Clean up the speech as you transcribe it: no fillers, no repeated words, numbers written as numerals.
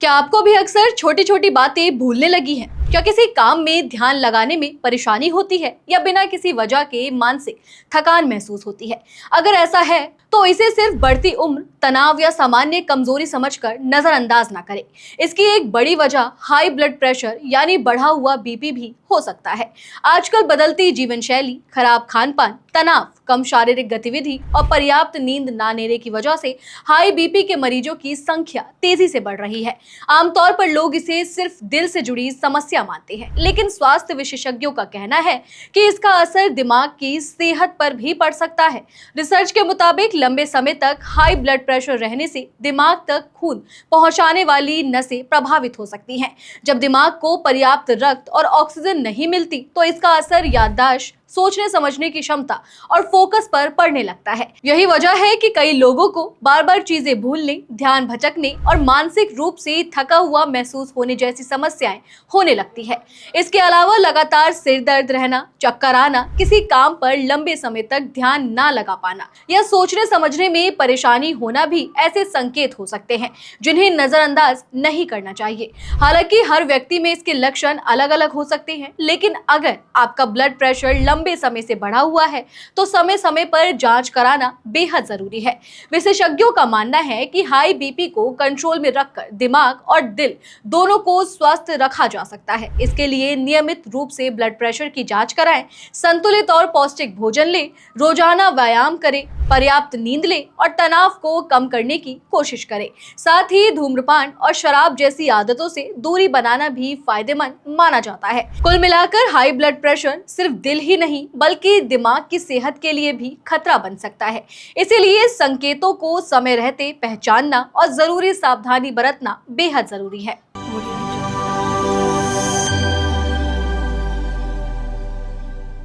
क्या आपको भी अक्सर छोटी छोटी बातें भूलने लगी हैं? क्या किसी काम में ध्यान लगाने में परेशानी होती है या बिना किसी वजह के मानसिक थकान महसूस होती है? अगर ऐसा है तो इसे सिर्फ बढ़ती उम्र, तनाव या सामान्य कमजोरी समझकर नजरअंदाज ना करें। इसकी एक बड़ी वजह हाई ब्लड प्रेशर यानी बढ़ा हुआ बीपी भी हो सकता है। आजकल बदलती जीवन शैली, खराब खान पान, तनाव, कम शारीरिक गतिविधि और पर्याप्त नींद ना लेने की वजह से हाई बीपी के मरीजों की संख्या तेजी से बढ़ रही है। आमतौर पर लोग इसे सिर्फ दिल से जुड़ी समस्या मानते हैं, लेकिन स्वास्थ्य विशेषज्ञों का कहना है कि इसका असर दिमाग की सेहत पर भी पड़ सकता है। रिसर्च के मुताबिक लंबे समय तक हाई ब्लड प्रेशर रहने से दिमाग तक खून पहुंचाने वाली नसें प्रभावित हो सकती हैं। जब दिमाग को पर्याप्त रक्त और ऑक्सीजन नहीं मिलती तो इसका असर याददाश्त, सोचने समझने की क्षमता और फोकस पर पड़ने लगता है। यही वजह है कि कई लोगों को बार बार चीजें भूलने, ध्यान भटकने और मानसिक रूप से थका हुआ महसूस होने जैसी समस्याएं होने लगती है। इसके अलावा लगातार सिर दर्द रहना, चक्कर आना, किसी काम पर लंबे समय तक ध्यान ना लगा पाना या सोचने समझने में परेशानी होना भी ऐसे संकेत हो सकते हैं जिन्हें नजरअंदाज नहीं करना चाहिए। हालांकि हर व्यक्ति में इसके लक्षण अलग अलग हो सकते हैं, लेकिन अगर आपका ब्लड प्रेशर लंबे समय से बढ़ा हुआ है तो समय समय पर जांच कराना बेहद जरूरी है। विशेषज्ञों का मानना है कि हाई बीपी को कंट्रोल में रखकर दिमाग और दिल दोनों को स्वस्थ रखा जा सकता है। इसके लिए नियमित रूप से ब्लड प्रेशर की जांच कराएं, संतुलित और पौष्टिक भोजन लें, रोजाना व्यायाम करें, पर्याप्त नींद लें और तनाव को कम करने की कोशिश करें। साथ ही धूम्रपान और शराब जैसी आदतों से दूरी बनाना भी फायदेमंद माना जाता है। कुल मिलाकर हाई ब्लड प्रेशर सिर्फ दिल ही नहीं बल्कि दिमाग की सेहत के लिए भी खतरा बन सकता है। इसीलिए संकेतों को समय रहते पहचानना और जरूरी सावधानी बरतना बेहद जरूरी है।